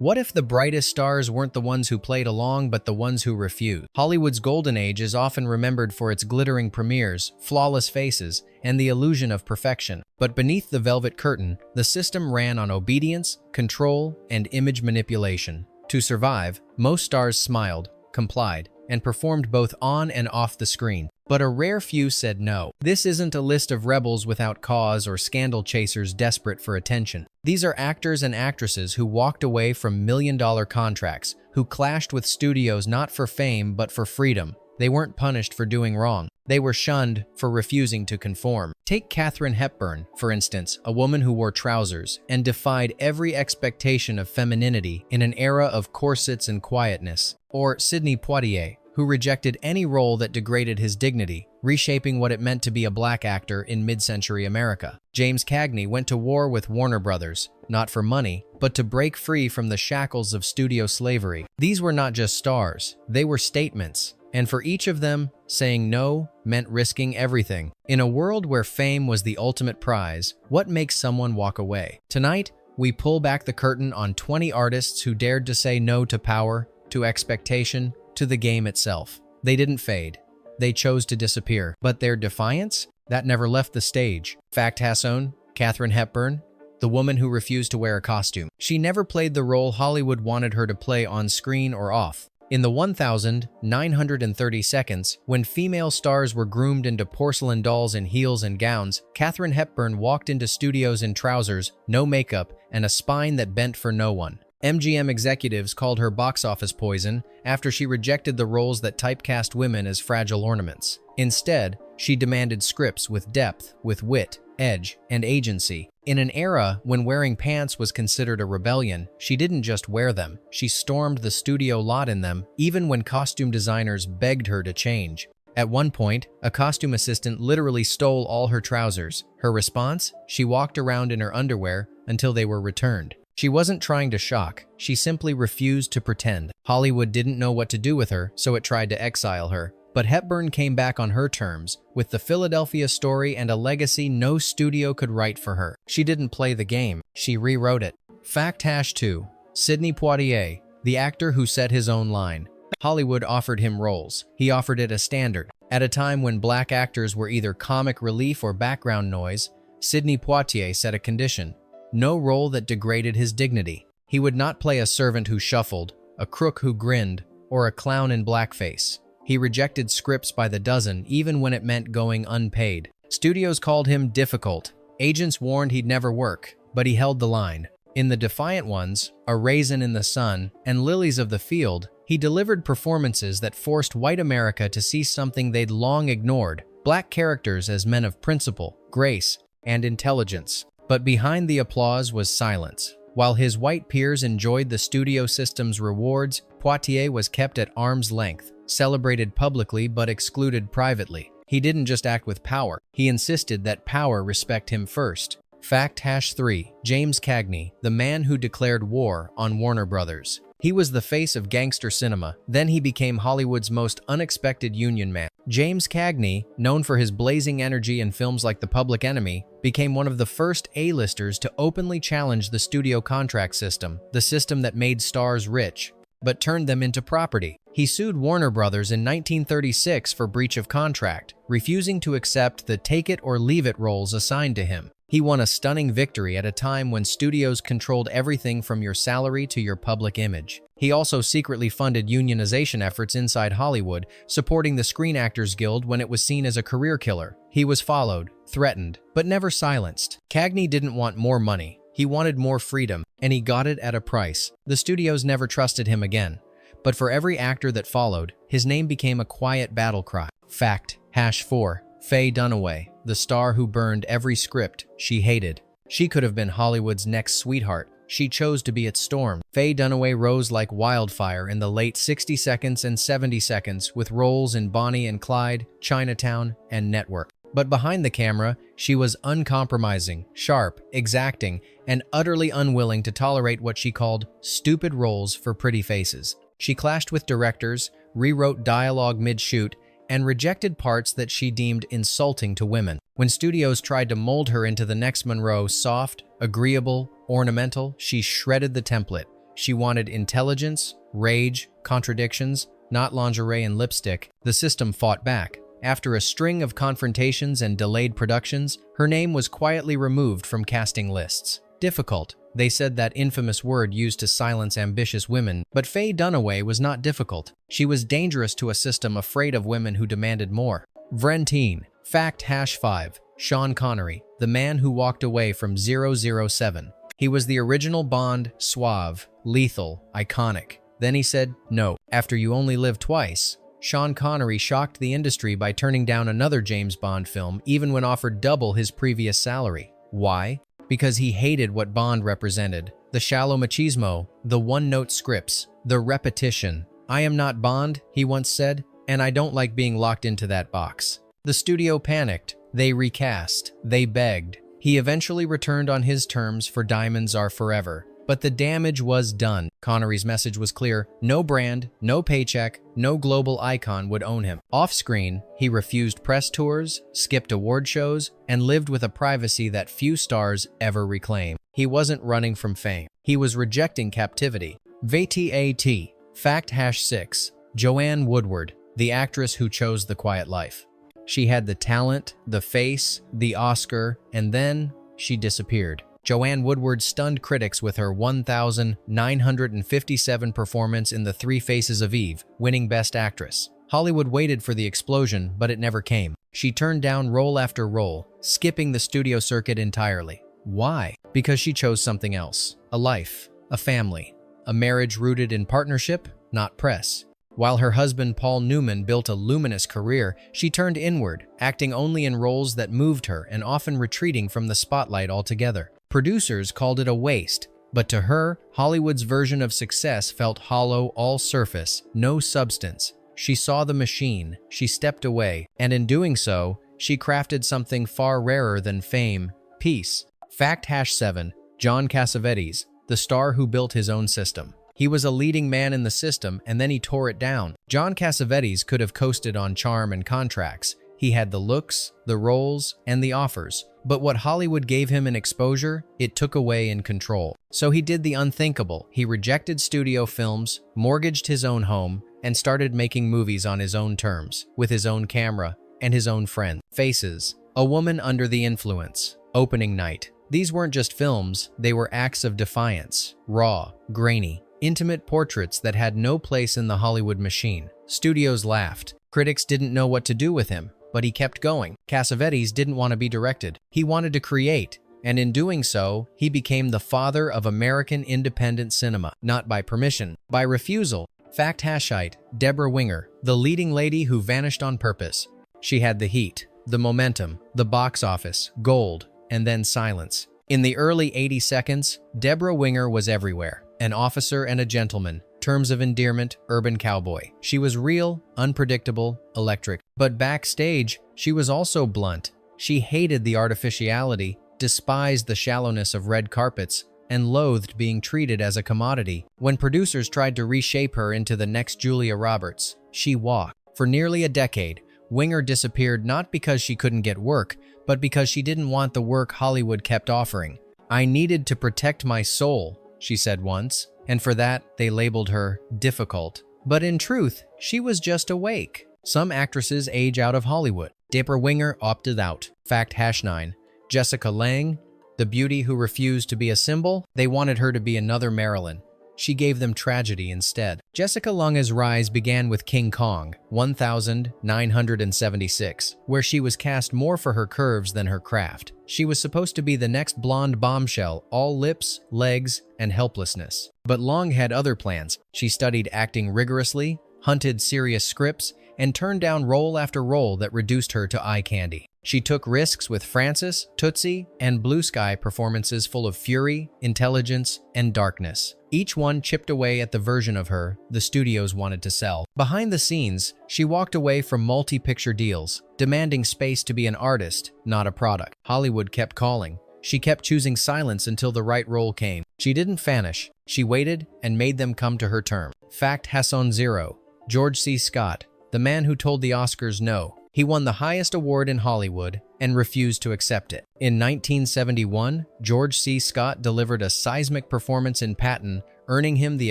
What if the brightest stars weren't the ones who played along, but the ones who refused? Hollywood's golden age is often remembered for its glittering premieres, flawless faces, and the illusion of perfection. But beneath the velvet curtain, the system ran on obedience, control, and image manipulation. To survive, most stars smiled, complied, and performed both on and off the screen. But a rare few said no. This isn't a list of rebels without cause or scandal chasers desperate for attention. These are actors and actresses who walked away from million-dollar contracts, who clashed with studios not for fame but for freedom. They weren't punished for doing wrong. They were shunned for refusing to conform. Take Katharine Hepburn, for instance, a woman who wore trousers and defied every expectation of femininity in an era of corsets and quietness. Or Sidney Poitier, who rejected any role that degraded his dignity, reshaping what it meant to be a black actor in mid-century America. James Cagney went to war with Warner Brothers, not for money, but to break free from the shackles of studio slavery. These were not just stars, they were statements. And for each of them, saying no meant risking everything. In a world where fame was the ultimate prize, what makes someone walk away? Tonight, we pull back the curtain on 20 artists who dared to say no to power, to expectation, to the game itself. They didn't fade. They chose to disappear. But their defiance? That never left the stage. Fact Hasson, Katharine Hepburn, the woman who refused to wear a costume. She never played the role Hollywood wanted her to play on screen or off. In the 1,930 seconds, when female stars were groomed into porcelain dolls in heels and gowns, Katharine Hepburn walked into studios in trousers, no makeup, and a spine that bent for no one. MGM executives called her box office poison after she rejected the roles that typecast women as fragile ornaments. Instead, she demanded scripts with depth, with wit, edge, and agency. In an era when wearing pants was considered a rebellion, she didn't just wear them, she stormed the studio lot in them, even when costume designers begged her to change. At one point, a costume assistant literally stole all her trousers. Her response? She walked around in her underwear until they were returned. She wasn't trying to shock, she simply refused to pretend. Hollywood didn't know what to do with her, so it tried to exile her. But Hepburn came back on her terms, with the Philadelphia story and a legacy no studio could write for her. She didn't play the game, she rewrote it. Fact #2. Sidney Poitier, the actor who set his own line. Hollywood offered him roles. He offered it a standard. At a time when black actors were either comic relief or background noise, Sidney Poitier set a condition. No role that degraded his dignity. He would not play a servant who shuffled, a crook who grinned, or a clown in blackface. He rejected scripts by the dozen, even when it meant going unpaid. Studios called him difficult. Agents warned he'd never work, but he held the line. In The Defiant Ones, A Raisin in the Sun, and Lilies of the Field, he delivered performances that forced white America to see something they'd long ignored: black characters as men of principle, grace, and intelligence. But behind the applause was silence. While his white peers enjoyed the studio system's rewards, Poitier was kept at arm's length, celebrated publicly but excluded privately. He didn't just act with power, he insisted that power respect him first. Fact #3. James Cagney, the man who declared war on Warner Brothers. He was the face of gangster cinema, then he became Hollywood's most unexpected union man. James Cagney, known for his blazing energy in films like The Public Enemy, became one of the first A-listers to openly challenge the studio contract system, the system that made stars rich, but turned them into property. He sued Warner Brothers in 1936 for breach of contract, refusing to accept the take-it-or-leave-it roles assigned to him. He won a stunning victory at a time when studios controlled everything from your salary to your public image. He also secretly funded unionization efforts inside Hollywood, supporting the Screen Actors Guild when it was seen as a career killer. He was followed, threatened, but never silenced. Cagney didn't want more money. He wanted more freedom, and he got it at a price. The studios never trusted him again. But for every actor that followed, his name became a quiet battle cry. Fact #4. Faye Dunaway, the star who burned every script she hated. She could have been Hollywood's next sweetheart. She chose to be its storm. Faye Dunaway rose like wildfire in the late 60 seconds and 70 seconds with roles in Bonnie and Clyde, Chinatown, and Network. But behind the camera, she was uncompromising, sharp, exacting, and utterly unwilling to tolerate what she called stupid roles for pretty faces. She clashed with directors, rewrote dialogue mid-shoot, and rejected parts that she deemed insulting to women. When studios tried to mold her into the next Monroe, soft, agreeable, ornamental, she shredded the template. She wanted intelligence, rage, contradictions, not lingerie and lipstick. The system fought back. After a string of confrontations and delayed productions, her name was quietly removed from casting lists. Difficult. They said that infamous word used to silence ambitious women, but Faye Dunaway was not difficult. She was dangerous to a system afraid of women who demanded more. Vrentine. Fact #5. Sean Connery, the man who walked away from 007. He was the original Bond, suave, lethal, iconic. Then he said, no. After You Only Live Twice, Sean Connery shocked the industry by turning down another James Bond film even when offered double his previous salary. Why? Because he hated what Bond represented. The shallow machismo, the one-note scripts, the repetition. I am not Bond, he once said, and I don't like being locked into that box. The studio panicked. They recast. They begged. He eventually returned on his terms for Diamonds Are Forever. But the damage was done. Connery's message was clear. No brand, no paycheck, no global icon would own him. Off-screen, he refused press tours, skipped award shows, and lived with a privacy that few stars ever reclaim. He wasn't running from fame. He was rejecting captivity. VTAT. Fact #6. Joanne Woodward, the actress who chose the quiet life. She had the talent, the face, the Oscar, and then she disappeared. Joanne Woodward stunned critics with her 1,957 performance in The Three Faces of Eve, winning Best Actress. Hollywood waited for the explosion, but it never came. She turned down role after role, skipping the studio circuit entirely. Why? Because she chose something else. A life, a family, a marriage rooted in partnership, not press. While her husband Paul Newman built a luminous career, she turned inward, acting only in roles that moved her and often retreating from the spotlight altogether. Producers called it a waste, but to her, Hollywood's version of success felt hollow, all surface, no substance. She saw the machine, she stepped away, and in doing so, she crafted something far rarer than fame, peace. Fact #7. John Cassavetes, the star who built his own system. He was a leading man in the system, and then he tore it down. John Cassavetes could have coasted on charm and contracts. He had the looks, the roles, and the offers. But what Hollywood gave him in exposure, it took away in control. So he did the unthinkable. He rejected studio films, mortgaged his own home, and started making movies on his own terms, with his own camera and his own friends. Faces. A Woman Under the Influence. Opening Night. These weren't just films, they were acts of defiance. Raw, grainy, intimate portraits that had no place in the Hollywood machine. Studios laughed. Critics didn't know what to do with him. But he kept going. Cassavetes didn't want to be directed. He wanted to create, and in doing so, he became the father of American independent cinema, not by permission, by refusal. Fact #8. Deborah Winger, the leading lady who vanished on purpose. She had the heat, the momentum, the box office, gold, and then silence. In the early 80 seconds, Deborah Winger was everywhere. An officer and a gentleman. Terms of endearment, urban cowboy. She was real, unpredictable, electric. But backstage, she was also blunt. She hated the artificiality, despised the shallowness of red carpets, and loathed being treated as a commodity. When producers tried to reshape her into the next Julia Roberts, she walked. For nearly a decade, Winger disappeared not because she couldn't get work, but because she didn't want the work Hollywood kept offering. I needed to protect my soul, she said once. And for that, they labeled her difficult. But in truth, she was just awake. Some actresses age out of Hollywood. Deborah Winger opted out. Fact #9. Jessica Lange, the beauty who refused to be a symbol. They wanted her to be another Marilyn. She gave them tragedy instead. Jessica Lange's rise began with King Kong, 1976, where she was cast more for her curves than her craft. She was supposed to be the next blonde bombshell, all lips, legs, and helplessness. But Lange had other plans. She studied acting rigorously, hunted serious scripts, and turned down role after role that reduced her to eye candy. She took risks with Frances, Tootsie, and Blue Sky performances full of fury, intelligence, and darkness. Each one chipped away at the version of her the studios wanted to sell. Behind the scenes, she walked away from multi-picture deals, demanding space to be an artist, not a product. Hollywood kept calling. She kept choosing silence until the right role came. She didn't vanish. She waited and made them come to her term. Fact #0. George C. Scott, the man who told the Oscars no. He won the highest award in Hollywood and refused to accept it. In 1971, George C. Scott delivered a seismic performance in Patton, earning him the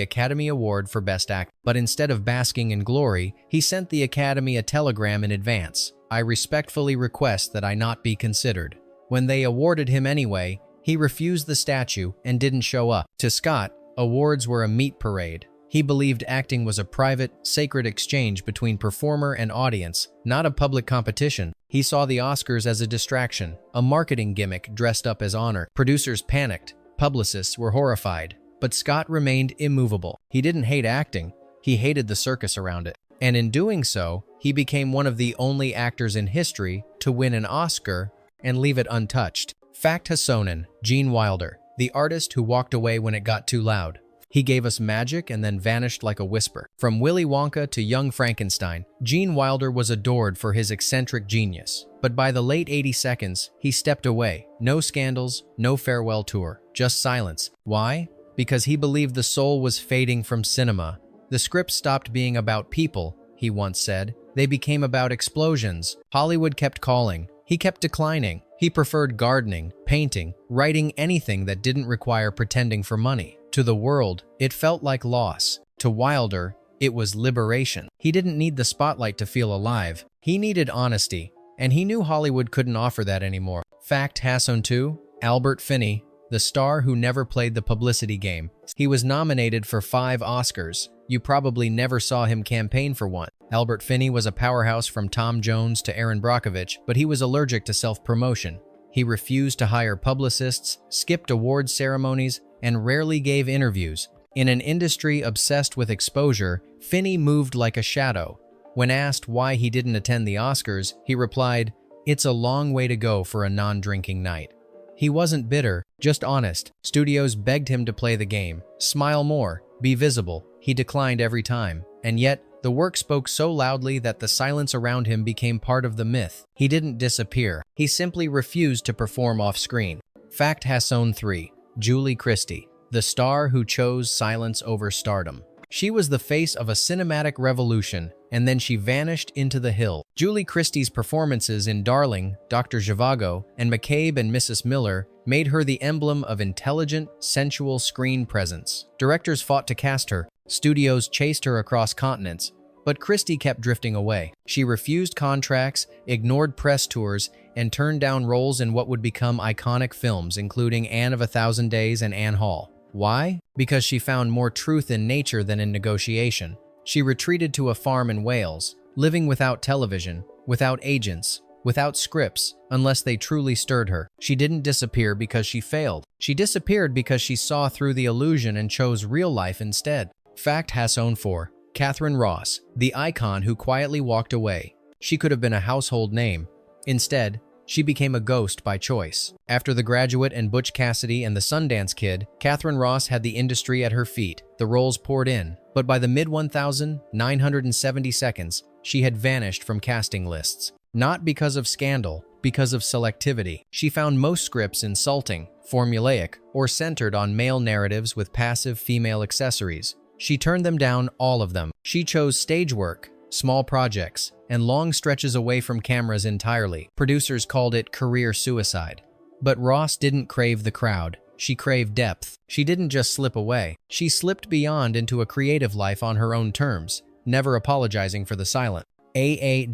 Academy Award for Best Actor. But instead of basking in glory, he sent the Academy a telegram in advance. "I respectfully request that I not be considered." When they awarded him anyway, he refused the statue and didn't show up. To Scott, awards were a meat parade. He believed acting was a private, sacred exchange between performer and audience, not a public competition. He saw the Oscars as a distraction, a marketing gimmick dressed up as honor. Producers panicked, publicists were horrified, but Scott remained immovable. He didn't hate acting, he hated the circus around it. And in doing so, he became one of the only actors in history to win an Oscar and leave it untouched. Fact Hassonen, Gene Wilder, the artist who walked away when it got too loud. He gave us magic and then vanished like a whisper. From Willy Wonka to Young Frankenstein, Gene Wilder was adored for his eccentric genius. But by the late 80s, he stepped away. No scandals, no farewell tour, just silence. Why? Because he believed the soul was fading from cinema. The scripts stopped being about people, he once said. They became about explosions. Hollywood kept calling. He kept declining. He preferred gardening, painting, writing anything that didn't require pretending for money. To the world, it felt like loss. To Wilder, it was liberation. He didn't need the spotlight to feel alive. He needed honesty, and he knew Hollywood couldn't offer that anymore. Fact Hasson 2, Albert Finney, the star who never played the publicity game. He was nominated for 5 Oscars. You probably never saw him campaign for one. Albert Finney was a powerhouse from Tom Jones to Aaron Brockovich, but he was allergic to self-promotion. He refused to hire publicists, skipped awards ceremonies, and rarely gave interviews. In an industry obsessed with exposure, Finney moved like a shadow. When asked why he didn't attend the Oscars, he replied, "It's a long way to go for a non-drinking night." He wasn't bitter, just honest. Studios begged him to play the game, smile more, be visible. He declined every time. And yet, the work spoke so loudly that the silence around him became part of the myth. He didn't disappear. He simply refused to perform off-screen. Fact Hasson 3. Julie Christie, the star who chose silence over stardom. She was the face of a cinematic revolution, and then she vanished into the hill. Julie Christie's performances in Darling, Dr. Zhivago, and McCabe and Mrs. Miller made her the emblem of intelligent, sensual screen presence. Directors fought to cast her. Studios chased her across continents, but Christie kept drifting away. She refused contracts, ignored press tours, and turned down roles in what would become iconic films, including Anne of a Thousand Days and Anne Hall. Why? Because she found more truth in nature than in negotiation. She retreated to a farm in Wales, living without television, without agents, without scripts, unless they truly stirred her. She didn't disappear because she failed. She disappeared because she saw through the illusion and chose real life instead. Fact Hasson 4. Catherine Ross, the icon who quietly walked away. She could have been a household name. Instead, she became a ghost by choice. After The Graduate and Butch Cassidy and The Sundance Kid, Catherine Ross had the industry at her feet. The roles poured in, but by the mid-1970s, she had vanished from casting lists. Not because of scandal, because of selectivity. She found most scripts insulting, formulaic, or centered on male narratives with passive female accessories. She turned them down, all of them. She chose stage work, small projects, and long stretches away from cameras entirely. Producers called it career suicide. But Ross didn't crave the crowd. She craved depth. She didn't just slip away. She slipped beyond into a creative life on her own terms, never apologizing for the silent. aawww.com.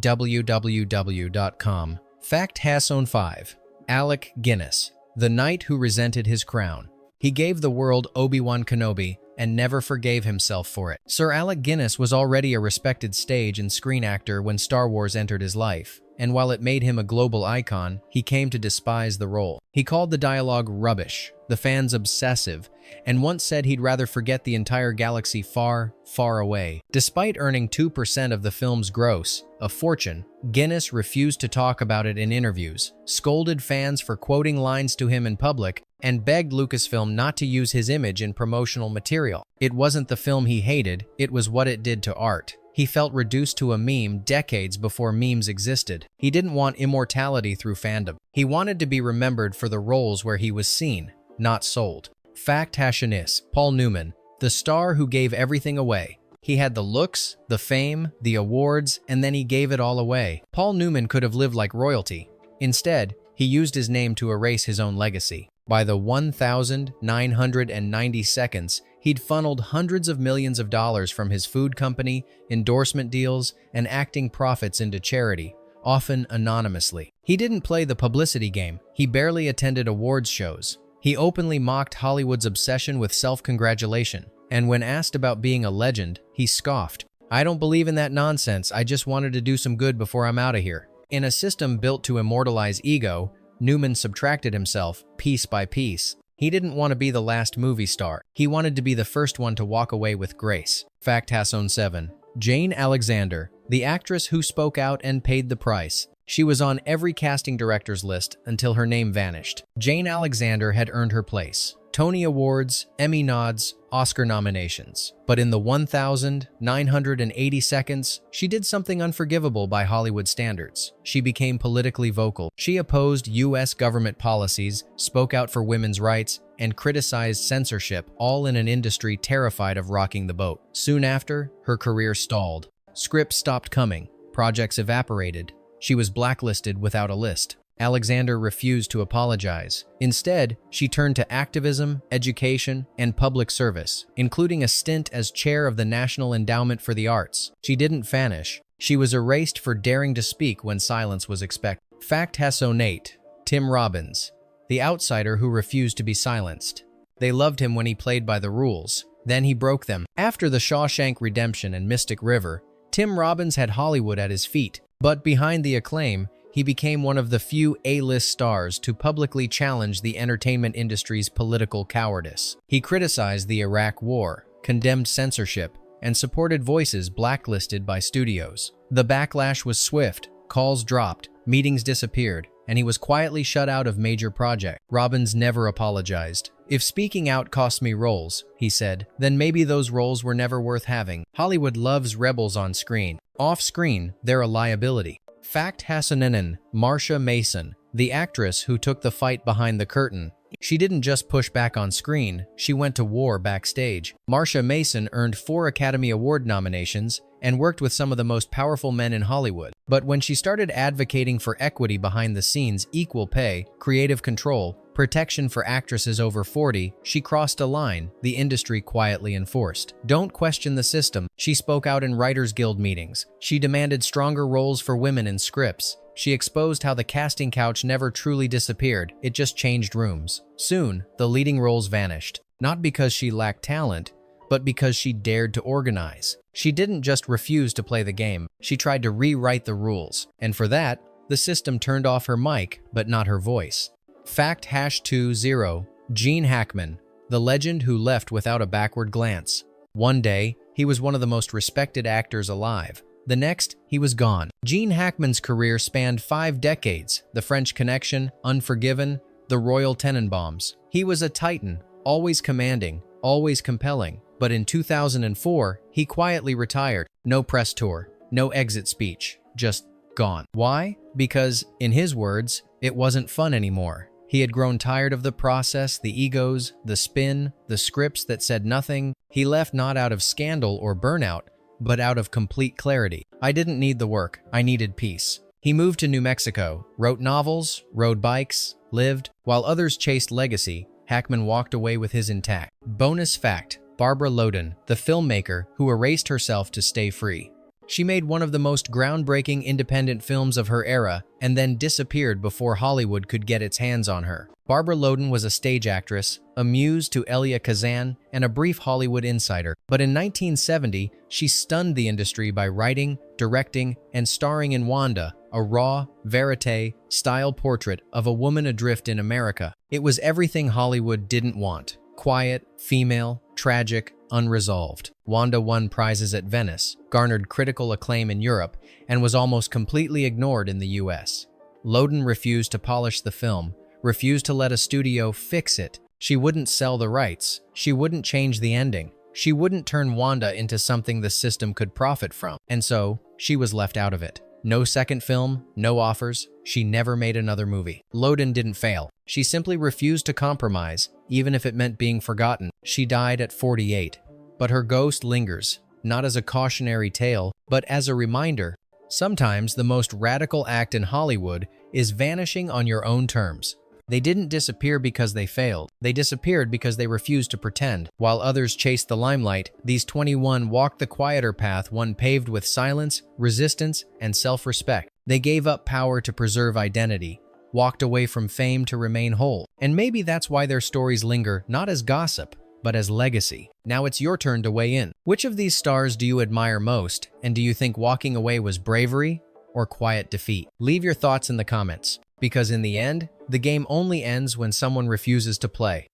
Fact Hasson 5. Alec Guinness, the knight who resented his crown. He gave the world Obi-Wan Kenobi and never forgave himself for it. Sir Alec Guinness was already a respected stage and screen actor when Star Wars entered his life, and while it made him a global icon, he came to despise the role. He called the dialogue rubbish, the fans obsessive, and once said he'd rather forget the entire galaxy far, far away. Despite earning 2% of the film's gross, a fortune, Guinness refused to talk about it in interviews, scolded fans for quoting lines to him in public, and begged Lucasfilm not to use his image in promotional material. It wasn't the film he hated, it was what it did to art. He felt reduced to a meme decades before memes existed. He didn't want immortality through fandom. He wanted to be remembered for the roles where he was seen, not sold. Fact Hashonis, Paul Newman, the star who gave everything away. He had the looks, the fame, the awards, and then he gave it all away. Paul Newman could have lived like royalty. Instead, he used his name to erase his own legacy. By the 1990s, He'd funneled hundreds of millions of dollars from his food company, endorsement deals, and acting profits into charity, often anonymously. He didn't play the publicity game. He barely attended awards shows. He openly mocked Hollywood's obsession with self-congratulation. And when asked about being a legend, he scoffed. "I don't believe in that nonsense. I just wanted to do some good before I'm out of here." In a system built to immortalize ego, Newman subtracted himself piece by piece. He didn't want to be the last movie star. He wanted to be the first one to walk away with grace. Fact Hasson 7. Jane Alexander, the actress who spoke out and paid the price. She was on every casting director's list until her name vanished. Jane Alexander had earned her place. Tony Awards, Emmy nods, Oscar nominations. But in the 1,980 seconds, she did something unforgivable by Hollywood standards. She became politically vocal. She opposed U.S. government policies, spoke out for women's rights, and criticized censorship, all in an industry terrified of rocking the boat. Soon after, her career stalled. Scripts stopped coming. Projects evaporated. She was blacklisted without a list. Alexander refused to apologize. Instead, she turned to activism, education, and public service, including a stint as chair of the National Endowment for the Arts. She didn't vanish. She was erased for daring to speak when silence was expected. Fact Hasson 8. Tim Robbins, the outsider who refused to be silenced. They loved him when he played by the rules. Then he broke them. After The Shawshank Redemption and Mystic River, Tim Robbins had Hollywood at his feet. But behind the acclaim, he became one of the few A-list stars to publicly challenge the entertainment industry's political cowardice. He criticized the Iraq War, condemned censorship, and supported voices blacklisted by studios. The backlash was swift, calls dropped, meetings disappeared, and he was quietly shut out of major projects. Robbins never apologized. "If speaking out cost me roles," he said, "then maybe those roles were never worth having." Hollywood loves rebels on screen. Off-screen, they're a liability. Fact Hassonen, Marsha Mason, the actress who took the fight behind the curtain. She didn't just push back on screen, she went to war backstage. Marsha Mason earned 4 Academy Award nominations and worked with some of the most powerful men in Hollywood. But when she started advocating for equity behind the scenes, equal pay, creative control, protection for actresses over 40, she crossed a line the industry quietly enforced. Don't question the system. She spoke out in Writers Guild meetings. She demanded stronger roles for women in scripts. She exposed how the casting couch never truly disappeared, it just changed rooms. Soon, the leading roles vanished. Not because she lacked talent, but because she dared to organize. She didn't just refuse to play the game, she tried to rewrite the rules. And for that, the system turned off her mic, but not her voice. Fact #20. Gene Hackman, the legend who left without a backward glance. One day, he was one of the most respected actors alive. The next, he was gone. Gene Hackman's career spanned 5 decades, The French Connection, Unforgiven, The Royal Tenenbaums. He was a titan, always commanding, always compelling. But in 2004, he quietly retired. No press tour, no exit speech, just gone. Why? Because, in his words, it wasn't fun anymore. He had grown tired of the process, the egos, the spin, the scripts that said nothing. He left not out of scandal or burnout, but out of complete clarity. "I didn't need the work, I needed peace." He moved to New Mexico, wrote novels, rode bikes, lived. While others chased legacy, Hackman walked away with his intact. Bonus fact, Barbara Loden, the filmmaker who erased herself to stay free. She made one of the most groundbreaking independent films of her era and then disappeared before Hollywood could get its hands on her. Barbara Loden was a stage actress, a muse to Elia Kazan, and a brief Hollywood insider. But in 1970, she stunned the industry by writing, directing, and starring in Wanda, a raw, verite, style portrait of a woman adrift in America. It was everything Hollywood didn't want. Quiet, female, tragic, unresolved. Wanda won prizes at Venice, garnered critical acclaim in Europe, and was almost completely ignored in the US. Loden refused to polish the film, refused to let a studio fix it. She wouldn't sell the rights. She wouldn't change the ending. She wouldn't turn Wanda into something the system could profit from. And so, she was left out of it. No second film, no offers. She never made another movie. Loden didn't fail. She simply refused to compromise, even if it meant being forgotten. She died at 48. But her ghost lingers, not as a cautionary tale, but as a reminder. Sometimes the most radical act in Hollywood is vanishing on your own terms. They didn't disappear because they failed. They disappeared because they refused to pretend. While others chased the limelight, these 21 walked the quieter path, one paved with silence, resistance, and self-respect. They gave up power to preserve identity, walked away from fame to remain whole. And maybe that's why their stories linger, not as gossip, but as legacy. Now it's your turn to weigh in. Which of these stars do you admire most, and do you think walking away was bravery or quiet defeat? Leave your thoughts in the comments, because in the end, the game only ends when someone refuses to play.